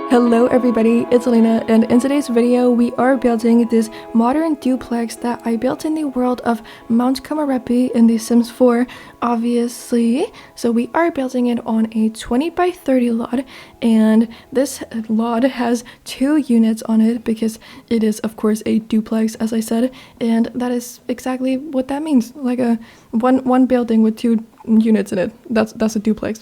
Hello everybody, it's Elena, and in today's video we are building this modern duplex that I built in the world of Mount Komorebi in The Sims 4, obviously. So we are building it on a 20 by 30 lot, and this lot has 2 units on it because it is of course a duplex, as I said, and that is exactly what that means, like a one building with 2 units in it. That's a duplex.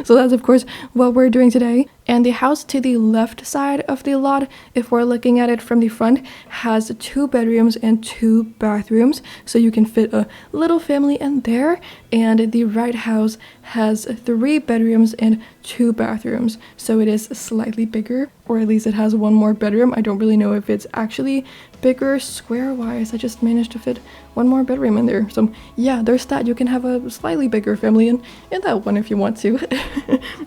So that's of course what we're doing today. And the house to the left side of the lot, if we're looking at it from the front, has 2 bedrooms and 2 bathrooms, so you can fit a little family in there. And the right house has 3 bedrooms and 2 bathrooms, so it is slightly bigger, or at least it has 1 more bedroom. I don't really know if it's actually bigger square wise. I just managed to fit 1 more bedroom in there, so yeah, there's that. You can have a slightly bigger family in that one if you want to.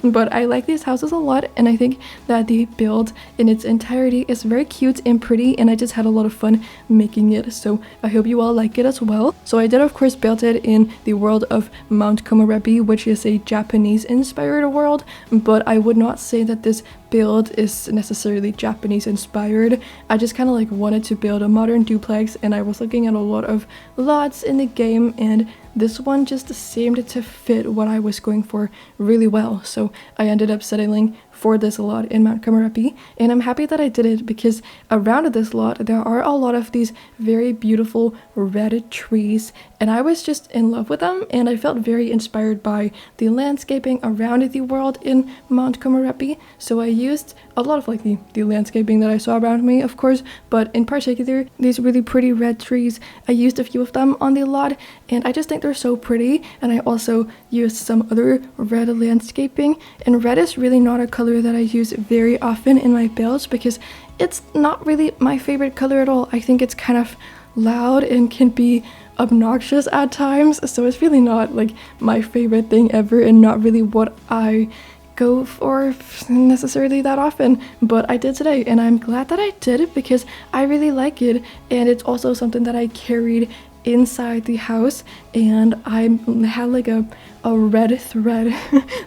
But I like these houses a lot, and I think that the build in its entirety is very cute and pretty, and I just had a lot of fun making it, so I hope you all like it as well. So I did of course build it in the world of Mount Komorebi, which is a Japanese inspired world, but I would not say that this build is necessarily Japanese inspired. I just kind of like wanted to build a modern duplex, and I was looking at a lot of lots in the game, and this one just seemed to fit what I was going for really well, so I ended up settling for this lot in Mount Komorebi, and I'm happy that I did it because around this lot there are a lot of these very beautiful red trees, and I was just in love with them, and I felt very inspired by the landscaping around the world in Mount Komorebi. So I used a lot of like the landscaping that I saw around me, of course, but in particular these really pretty red trees. I used a few of them on the lot, and I just think they're so pretty. And I also used some other red landscaping, and red is really not a color that I use very often in my builds because it's not really my favorite color at all. I think it's kind of loud and can be obnoxious at times, so it's really not like my favorite thing ever, and not really what I go for necessarily that often. But I did today, and I'm glad that I did it because I really like it, and it's also something that I carried inside the house, and I had like a red thread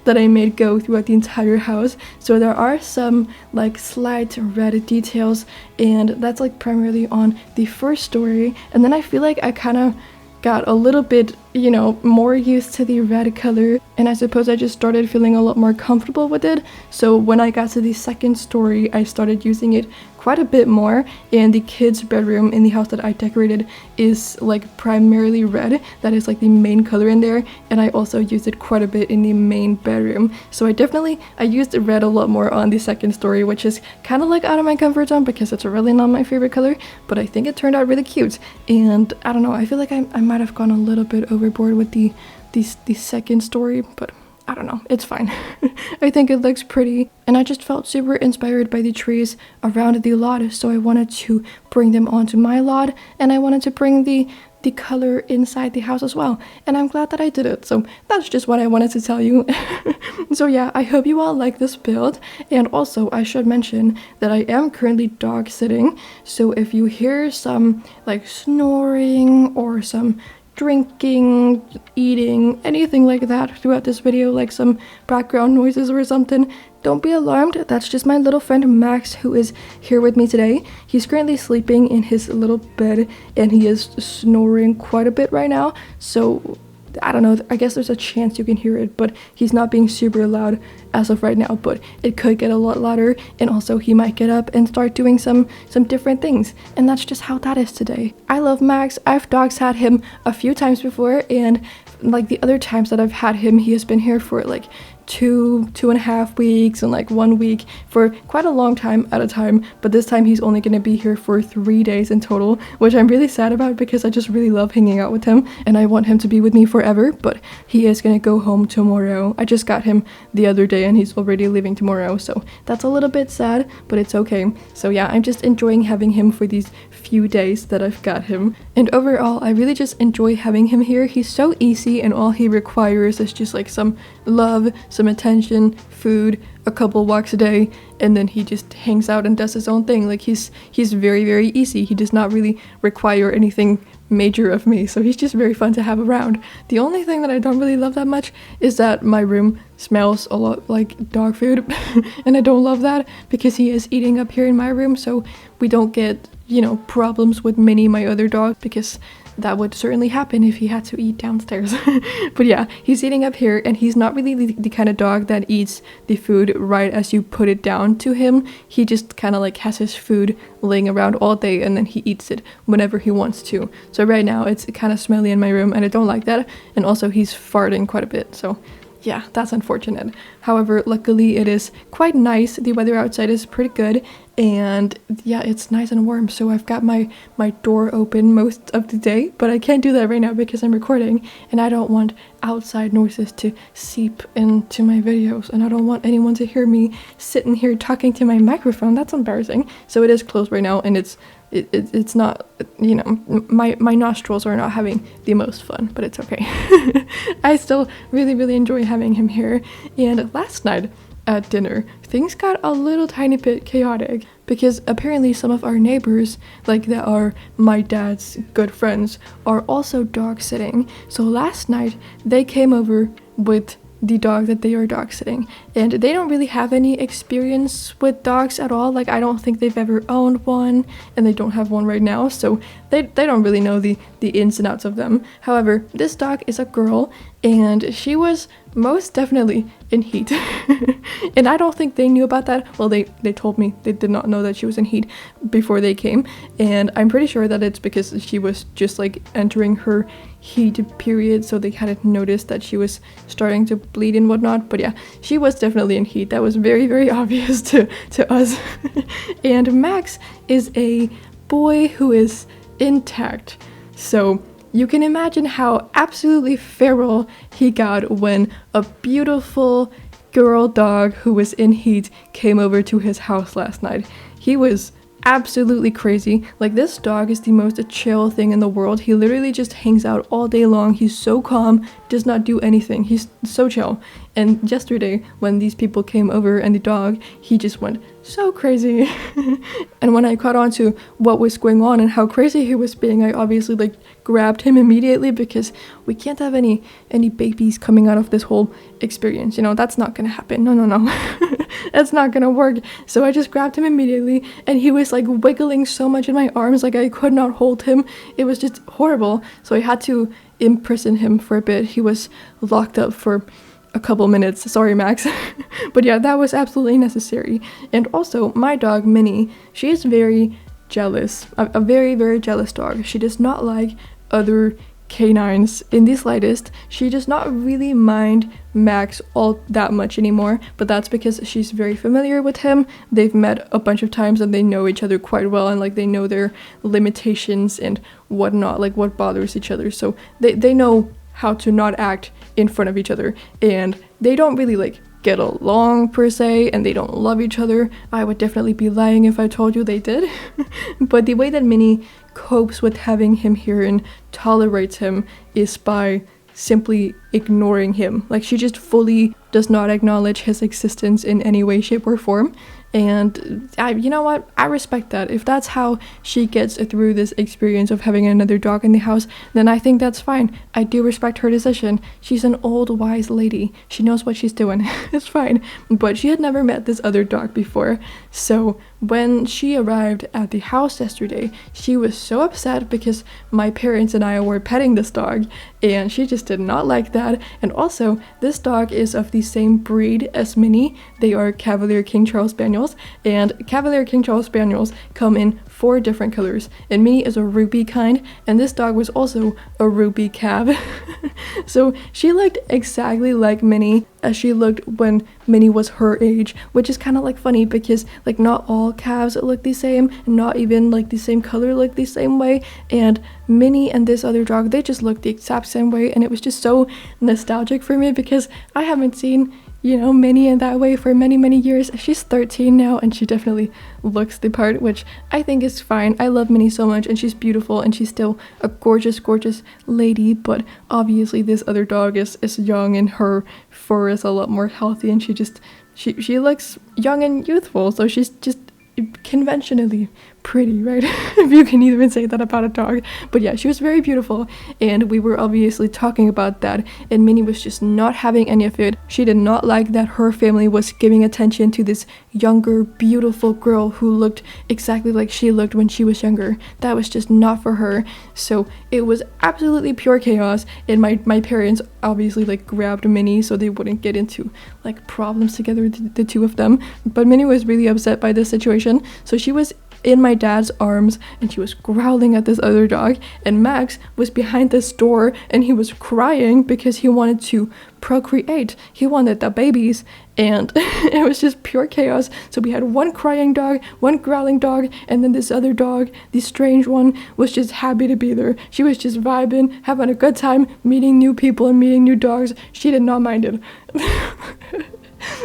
that I made go throughout the entire house, so there are some like slight red details, and that's like primarily on the first story. And then I feel like I kind of got a little bit, you know, more used to the red color, and I suppose I just started feeling a lot more comfortable with it. So when I got to the second story, I started using it quite a bit more, and the kids' bedroom in the house that I decorated is like primarily red. That is like the main color in there, and I also used it quite a bit in the main bedroom. So I used red a lot more on the second story, which is kind of like out of my comfort zone because it's really not my favorite color, but I think it turned out really cute. And I don't know, I feel like I might have gone a little bit overboard with the second story, but I don't know, it's fine. I think it looks pretty, and I just felt super inspired by the trees around the lot, so I wanted to bring them onto my lot, and I wanted to bring the color inside the house as well, and I'm glad that I did it. So that's just what I wanted to tell you. So yeah, I hope you all like this build, and also I should mention that I am currently dog sitting, so if you hear some like snoring or some drinking, eating, anything like that throughout this video, like some background noises or something, don't be alarmed. That's just my little friend Max, who is here with me today. He's currently sleeping in his little bed, and he is snoring quite a bit right now, so I don't know, I guess there's a chance you can hear it, but he's not being super loud as of right now, but it could get a lot louder, and also he might get up and start doing some different things, and that's just how that is today. I love Max. I've dog sat him a few times before, and like the other times that I've had him, he has been here for like 2.5 weeks and like 1 week, for quite a long time at a time, but this time he's only gonna be here for 3 days in total, which I'm really sad about because I just really love hanging out with him and I want him to be with me forever. But he is gonna go home tomorrow. I just got him the other day and he's already leaving tomorrow, so that's a little bit sad, but it's okay. So yeah, I'm just enjoying having him for these few days that I've got him, and overall I really just enjoy having him here. He's so easy, and all he requires is just like some love, some attention, food, a couple walks a day, and then he just hangs out and does his own thing. Like he's very, very easy. He does not really require anything major of me, so he's just very fun to have around. The only thing that I don't really love that much is that my room smells a lot like dog food and I don't love that because he is eating up here in my room, so we don't get, you know, problems with Minnie, my other dog, because that would certainly happen if he had to eat downstairs. But yeah, he's eating up here, and he's not really the kind of dog that eats the food right as you put it down to him. He just kind of like has his food laying around all day and then he eats it whenever he wants to. So right now it's kind of smelly in my room and I don't like that, and also he's farting quite a bit, so yeah, that's unfortunate. However, luckily it is quite nice. The weather outside is pretty good, and yeah, it's nice and warm, so I've got my door open most of the day, but I can't do that right now because I'm recording and I don't want outside noises to seep into my videos, and I don't want anyone to hear me sitting here talking to my microphone. That's embarrassing. So it is closed right now, and it's not, you know, my nostrils are not having the most fun, but it's okay. I still really enjoy having him here. And last night at dinner, things got a little tiny bit chaotic because apparently some of our neighbors, like that are my dad's good friends, are also dog sitting. So last night they came over with the dog that they are dog sitting, and they don't really have any experience with dogs at all. Like I don't think they've ever owned one, and they don't have one right now, so they don't really know the ins and outs of them. However, this dog is a girl, and she was most definitely in heat. And I don't think they knew about that. Well, they told me they did not know that she was in heat before they came, and I'm pretty sure that it's because she was just like entering her heat period, so they hadn't noticed that she was starting to bleed and whatnot. But yeah, she was definitely in heat. That was very obvious to us. And Max is a boy who is intact, so you can imagine how absolutely feral he got when a beautiful girl dog who was in heat came over to his house last night. He was absolutely crazy. Like, this dog is the most chill thing in the world. He literally just hangs out all day long. He's so calm, does not do anything. He's so chill. And yesterday, when these people came over and the dog, he just went so crazy. And when I caught on to what was going on and how crazy he was being, I obviously like grabbed him immediately, because we can't have any babies coming out of this whole experience. You know, that's not gonna happen. No. That's not gonna work. So I just grabbed him immediately, and he was like wiggling so much in my arms, like I could not hold him. It was just horrible. So I had to imprison him for a bit. He was locked up for a couple minutes. Sorry, Max. But yeah, that was absolutely necessary. And also, my dog Minnie, she is very jealous. A very jealous dog. She does not like other canines in the slightest. She does not really mind Max all that much anymore, but that's because she's very familiar with him. They've met a bunch of times and they know each other quite well, and like they know their limitations and whatnot, like what bothers each other. So they know how to not act in front of each other, and they don't really like get along per se, and they don't love each other. I would definitely be lying if I told you they did. But the way that Minnie copes with having him here and tolerates him is by simply ignoring him. Like, she just fully does not acknowledge his existence in any way, shape, or form. And you know what? I respect that. If that's how she gets through this experience of having another dog in the house, then I think that's fine. I do respect her decision. She's an old, wise lady. She knows what she's doing. It's fine. But she had never met this other dog before. So when she arrived at the house yesterday, she was so upset because my parents and I were petting this dog, and she just did not like that. And also, this dog is of the same breed as Minnie. They are Cavalier King Charles Spaniels, and Cavalier King Charles Spaniels come in 4 different colors, and Minnie is a ruby kind, and this dog was also a ruby Cav. So she looked exactly like Minnie as she looked when Minnie was her age, which is kind of like funny because like not all calves look the same, and not even like the same color look the same way, and Minnie and this other dog, they just look the exact same way, and it was just so nostalgic for me because I haven't seen Minnie in that way for many years. She's 13 now and she definitely looks the part, which I think is fine. I love Minnie so much and she's beautiful and she's still a gorgeous lady, but obviously this other dog is young and her fur is a lot more healthy and she looks young and youthful, so she's just conventionally pretty, right? If you can even say that about a dog. But yeah, she was very beautiful and we were obviously talking about that, and Minnie was just not having any of it. She did not like that her family was giving attention to this younger beautiful girl who looked exactly like she looked when she was younger. That was just not for her. So it was absolutely pure chaos, and my parents obviously like grabbed Minnie so they wouldn't get into like problems together, the two of them. But Minnie was really upset by this situation, so she was in my dad's arms and she was growling at this other dog, and Max was behind this door and he was crying because he wanted to procreate. He wanted the babies, and it was just pure chaos. So we had one crying dog, one growling dog, and then this other dog, the strange one, was just happy to be there. She was just vibing, having a good time, meeting new people and meeting new dogs. She did not mind it.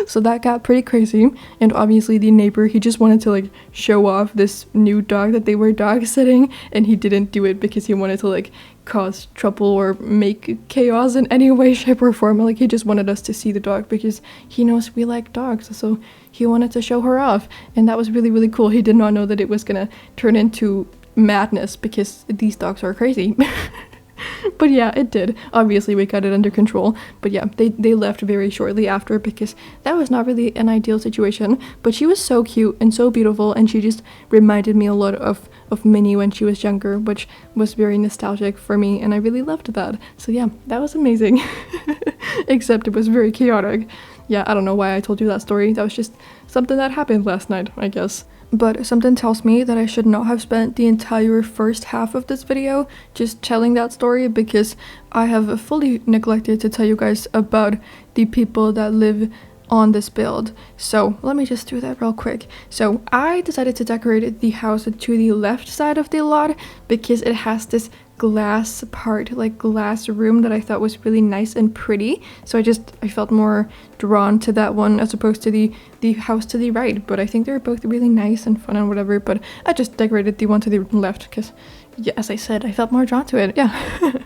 So that got pretty crazy, and obviously the neighbor, he just wanted to like show off this new dog that they were dog sitting, and he didn't do it because he wanted to like cause trouble or make chaos in any way, shape or form. Like he just wanted us to see the dog because he knows we like dogs, so he wanted to show her off, and that was really cool. He did not know that it was gonna turn into madness because these dogs are crazy. But yeah, it did. Obviously we got it under control, but yeah, they left very shortly after because that was not really an ideal situation. But she was so cute and so beautiful, and she just reminded me a lot of Minnie when she was younger, which was very nostalgic for me, and I really loved that. So yeah, that was amazing. Except it was very chaotic. Yeah, I don't know why I told you that story. That was just something that happened last night, I guess. But something tells me that I should not have spent the entire first half of this video just telling that story, because I have fully neglected to tell you guys about the people that live on this build. So let me just do that real quick. So I decided to decorate the house to the left side of the lot because it has this glass part, like glass room, that I thought was really nice and pretty. So I felt more drawn to that one as opposed to the house to the right. But I think they're both really nice and fun and whatever. But I just decorated the one to the left because, yeah, as I said, I felt more drawn to it. Yeah.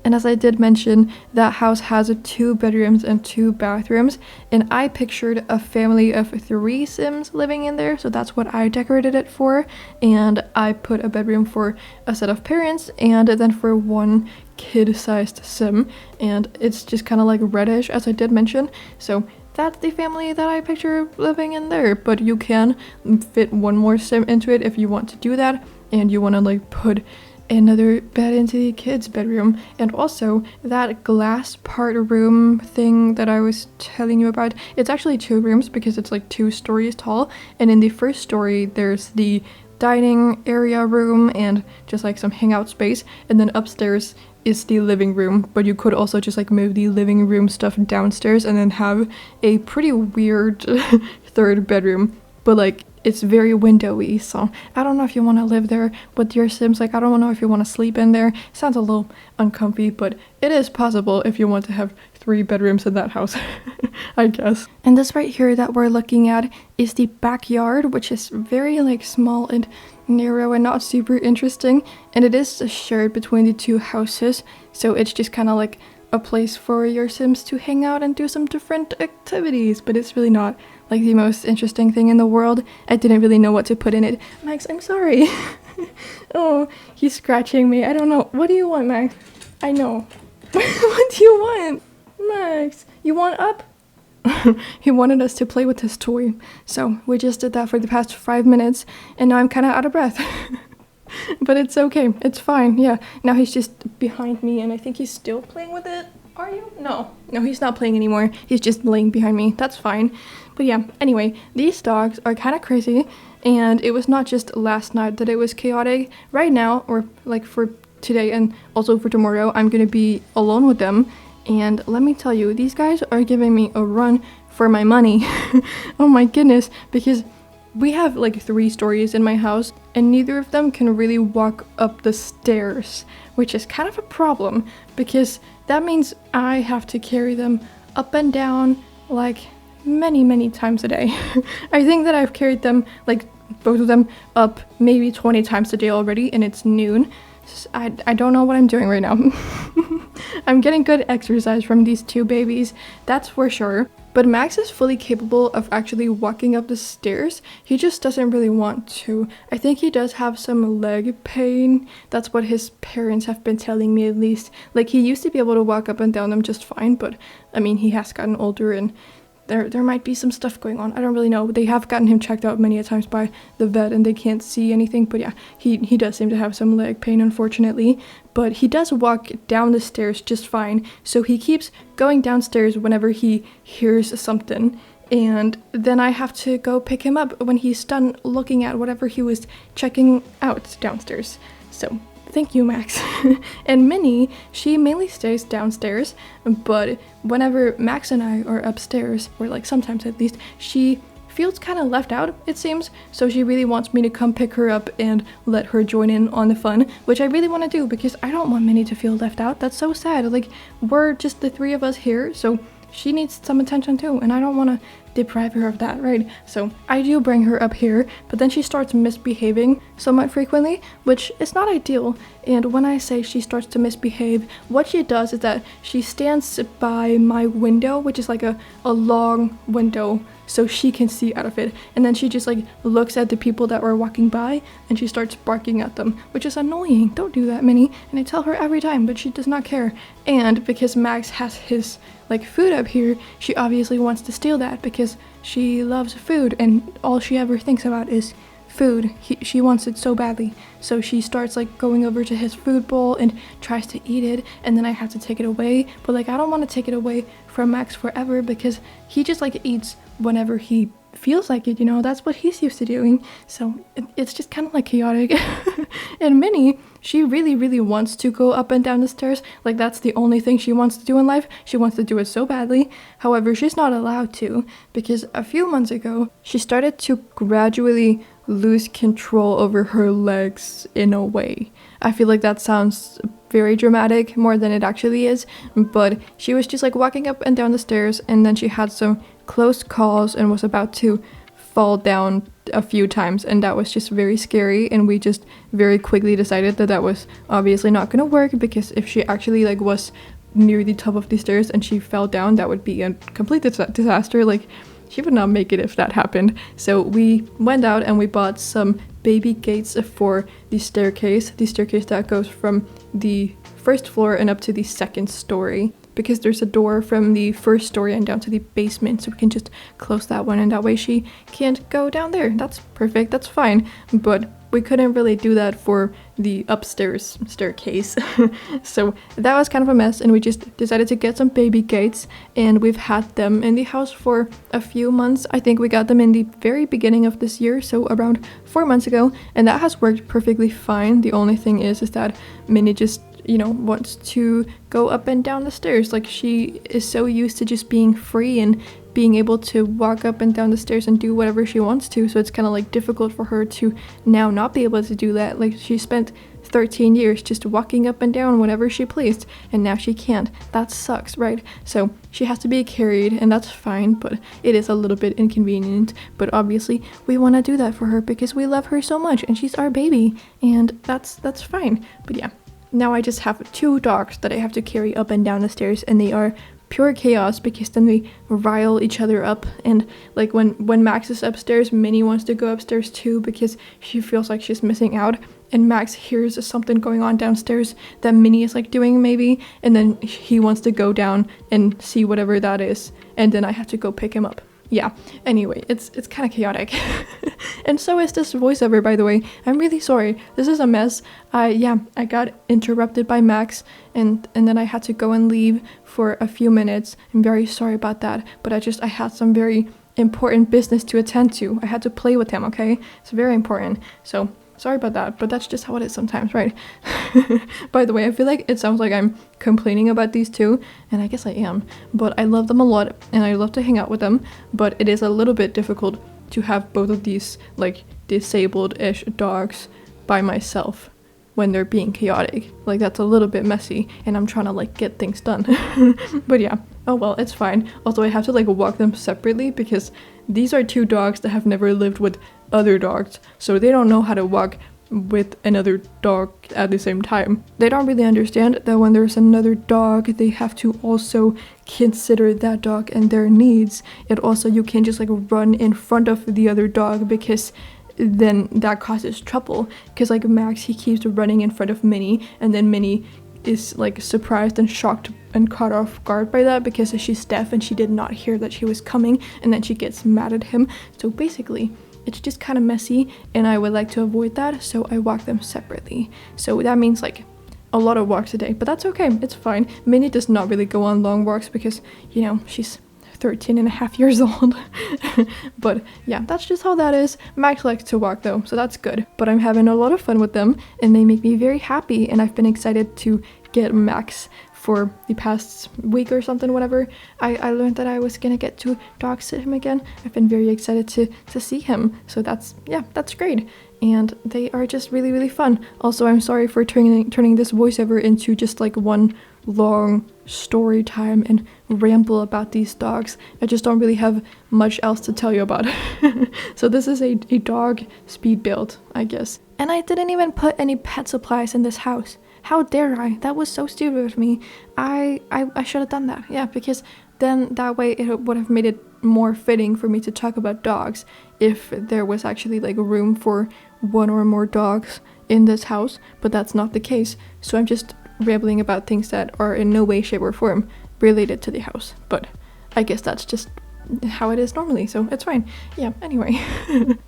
And as I did mention, that house has 2 bedrooms and 2 bathrooms, and I pictured a family of 3 Sims living in there, so that's what I decorated it for. And I put a bedroom for a set of parents, and then for 1 kid-sized Sim, and it's just kind of like reddish, as I did mention. So that's the family that I picture living in there, but you can fit 1 more Sim into it if you want to do that, and you want to like put another bed into the kids' bedroom. And also that glass part room thing that I was telling you about, it's actually 2 rooms because it's like 2 stories tall, and in the first story there's the dining area room and just like some hangout space, and then upstairs is the living room. But you could also just like move the living room stuff downstairs and then have a pretty weird 3rd bedroom, but like it's very windowy. So I don't know if you want to live there with your Sims. Like I don't know if you want to sleep in there. Sounds a little uncomfy, but it is possible if you want to have 3 bedrooms in that house. I guess. And this right here that we're looking at is the backyard, which is very like small and narrow and not super interesting, and it is shared between the 2 houses, so it's just kind of like a place for your Sims to hang out and do some different activities, but it's really not like the most interesting thing in the world. I didn't really know what to put in it. Max, I'm sorry. Oh, he's scratching me. I don't know. What do you want, Max? I know. What do you want? Max, you want up? He wanted us to play with his toy, so we just did that for the past 5 minutes, and now I'm kind of out of breath. But it's okay, it's fine. Yeah, now he's just behind me, and I think he's still playing with it. Are you? No, he's not playing anymore. He's just laying behind me. That's fine. But yeah, anyway, these dogs are kind of crazy, and it was not just last night that it was chaotic. Right now, or like for today and also for tomorrow, I'm gonna be alone with them. And let me tell you, these guys are giving me a run for my money. Oh my goodness, because we have like 3 stories in my house, and neither of them can really walk up the stairs, which is kind of a problem because that means I have to carry them up and down like many times a day. I think that I've carried them, like both of them, up maybe 20 times a day already, and it's noon. I don't know what I'm doing right now. I'm getting good exercise from these two babies, that's for sure. But Max is fully capable of actually walking up the stairs. He just doesn't really want to. I think he does have some leg pain. That's what his parents have been telling me, at least. Like, he used to be able to walk up and down them just fine, but I mean, he has gotten older and there might be some stuff going on. I don't really know. They have gotten him checked out many a times by the vet and they can't see anything, but yeah, he does seem to have some leg pain, unfortunately. But he does walk down the stairs just fine, so he keeps going downstairs whenever he hears something, and then I have to go pick him up when he's done looking at whatever he was checking out downstairs. So thank you, Max. And Minnie, she mainly stays downstairs, but whenever Max and I are upstairs, or like sometimes at least, she feels kind of left out, it seems, so she really wants me to come pick her up and let her join in on the fun, which I really want to do because I don't want Minnie to feel left out. That's so sad. Like, we're just the three of us here, so she needs some attention too, and I don't want to deprive her of that, right? So I do bring her up here, but then she starts misbehaving somewhat frequently, which is not ideal. And when I say she starts to misbehave, what she does is that she stands by my window, which is like a long window, so she can see out of it, and then she just like looks at the people that were walking by and she starts barking at them, which is annoying. Don't do that, Minnie. And I tell her every time, but she does not care. And because Max has his like food up here, she obviously wants to steal that because she loves food and all she ever thinks about is food. She wants it so badly, so she starts like going over to his food bowl and tries to eat it, and then I have to take it away, but like I don't want to take it away from Max forever because he just like eats whenever he feels like it, you know. That's what he's used to doing, so it's just kind of like chaotic. And Minnie, she really wants to go up and down the stairs. Like, that's the only thing she wants to do in life. She wants to do it so badly. However, she's not allowed to, because a few months ago she started to gradually lose control over her legs in a way. I feel like that sounds very dramatic, more than it actually is, but she was just like walking up and down the stairs, and then she had some close calls and was about to fall down a few times, and that was just very scary, and we just very quickly decided that that was obviously not gonna work, because if she actually like was near the top of the stairs and she fell down, that would be a complete disaster. Like, she would not make it if that happened. So we went out and we bought some baby gates for the staircase that goes from the first floor and up to the second story, because there's a door from the first story and down to the basement, so we can just close that one, and that way she can't go down there. That's perfect, that's fine. But we couldn't really do that for the upstairs staircase. So that was kind of a mess, and we just decided to get some baby gates, and we've had them in the house for a few months. I think we got them in the very beginning of this year, so around 4 months ago, and that has worked perfectly fine. The only thing is that Minnie just, you know, wants to go up and down the stairs. Like, she is so used to just being free and being able to walk up and down the stairs and do whatever she wants to, so it's kind of like difficult for her to now not be able to do that. Like, she spent 13 years just walking up and down whenever she pleased, and now she can't. That sucks, right? So she has to be carried, and that's fine, but it is a little bit inconvenient. But obviously we want to do that for her because we love her so much, and she's our baby, and that's fine. But yeah, now I just have 2 dogs that I have to carry up and down the stairs, and they are pure chaos because then they rile each other up. And like when Max is upstairs, Minnie wants to go upstairs too because she feels like she's missing out, and Max hears something going on downstairs that Minnie is like doing maybe, and then he wants to go down and see whatever that is, and then I have to go pick him up. Yeah, anyway, it's kind of chaotic. And so is this voiceover, by the way. I'm really sorry. This is a mess. I got interrupted by Max, and then I had to go and leave for a few minutes. I'm very sorry about that, but I had some very important business to attend to. I had to play with him, okay? It's very important. So sorry about that, but that's just how it is sometimes, right? By the way, I feel like it sounds like I'm complaining about these two, and I guess I am, but I love them a lot, and I love to hang out with them, but it is a little bit difficult to have both of these, like, disabled-ish dogs by myself when they're being chaotic. Like, that's a little bit messy, and I'm trying to, like, get things done. But yeah, Oh well, it's fine. Also, I have to like walk them separately because these are two dogs that have never lived with other dogs, so they don't know how to walk with another dog at the same time. They don't really understand that when there's another dog, they have to also consider that dog and their needs. And also, you can't just like run in front of the other dog because then that causes trouble. Because like Max, he keeps running in front of Minnie, and then Minnie is like surprised and shocked and caught off guard by that because she's deaf and she did not hear that she was coming, and then she gets mad at him. So basically, it's just kind of messy, and I would like to avoid that, so I walk them separately. So that means like a lot of walks a day, but that's okay, it's fine. Minnie does not really go on long walks because, you know, she's 13 and a half years old. But yeah, that's just how that is. Max likes to walk though, so that's good. But I'm having a lot of fun with them, and they make me very happy, and I've been excited to get Max for the past week or something. Whenever I learned that I was gonna get to dog sit him again, I've been very excited to see him. So that's great, and they are just really, really fun. Also, I'm sorry for turning this voiceover into just like one long story time and ramble about these dogs. I just don't really have much else to tell you about. So this is a dog speed build, I guess. And I didn't even put any pet supplies in this house. How dare I? That was so stupid of me. I should have done that. Yeah, because then that way it would have made it more fitting for me to talk about dogs if there was actually like room for one or more dogs in this house, but that's not the case. So I'm just rambling about things that are in no way, shape, or form related to the house. But I guess that's just how it is normally, so it's fine. Yeah, anyway.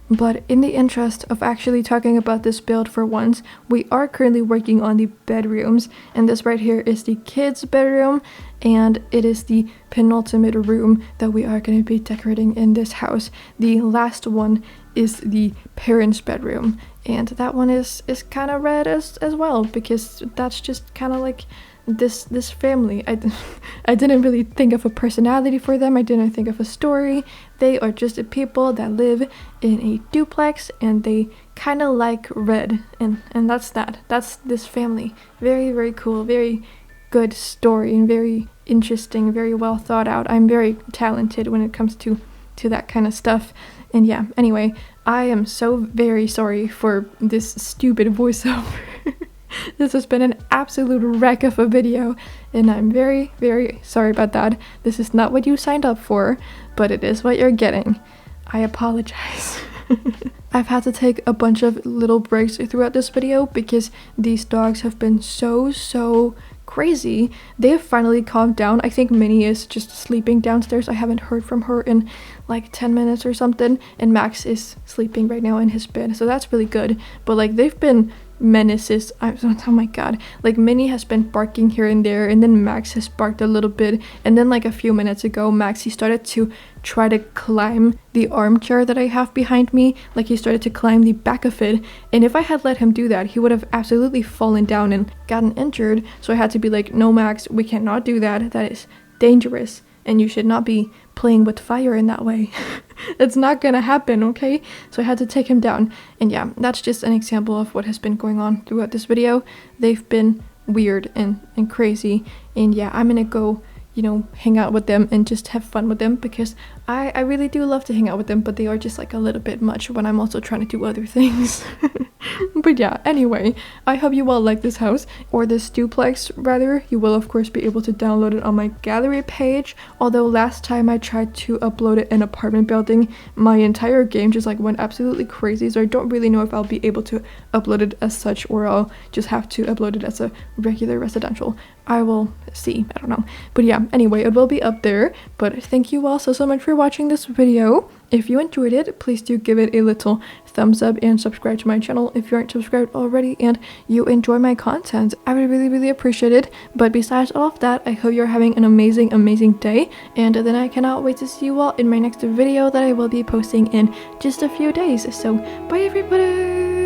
But in the interest of actually talking about this build for once, we are currently working on the bedrooms, and this right here is the kids' bedroom, and it is the penultimate room that we are going to be decorating in this house. The last one is the parents' bedroom, and that one is kind of red as well, because that's just kind of like this family. I didn't really think of a personality for them. I didn't think of a story. They are just people that live in a duplex, and they kind of like red, and that's that. That's this family. Very, very cool, very good story, and very interesting, very well thought out. I'm very talented when it comes to that kind of stuff. And yeah, anyway, I am so very sorry for this stupid voiceover. This has been an absolute wreck of a video, and I'm very, very sorry about that. This is not what you signed up for, but it is what you're getting. I apologize. I've had to take a bunch of little breaks throughout this video because these dogs have been so crazy. They have finally calmed down. I think Minnie is just sleeping downstairs. I haven't heard from her in like 10 minutes or something, and Max is sleeping right now in his bed, so that's really good. But like, they've been menaces. Oh my god, like Minnie has been barking here and there, and then Max has barked a little bit, and then like a few minutes ago Max, he started to try to climb the armchair that I have behind me. Like, he started to climb the back of it, and if I had let him do that, he would have absolutely fallen down and gotten injured. So I had to be like, no Max, we cannot do that. That is dangerous, and you should not be playing with fire in that way. It's not gonna happen, okay? So I had to take him down. And yeah, that's just an example of what has been going on throughout this video. They've been weird and crazy, and yeah, I'm gonna go, you know, hang out with them and just have fun with them, because I really do love to hang out with them, but they are just like a little bit much when I'm also trying to do other things. But yeah, anyway, I hope you all like this house, or this duplex rather. You will of course be able to download it on my gallery page, although last time I tried to upload it in apartment building, my entire game just like went absolutely crazy, so I don't really know if I'll be able to upload it as such, or I'll just have to upload it as a regular residential. I will see, I don't know. But yeah, anyway, it will be up there. But thank you all so much for watching this video. If you enjoyed it, please do give it a little thumbs up and subscribe to my channel if you aren't subscribed already and you enjoy my content. I would really appreciate it. But besides all of that, I hope you're having an amazing day, and then I cannot wait to see you all in my next video that I will be posting in just a few days. So bye everybody!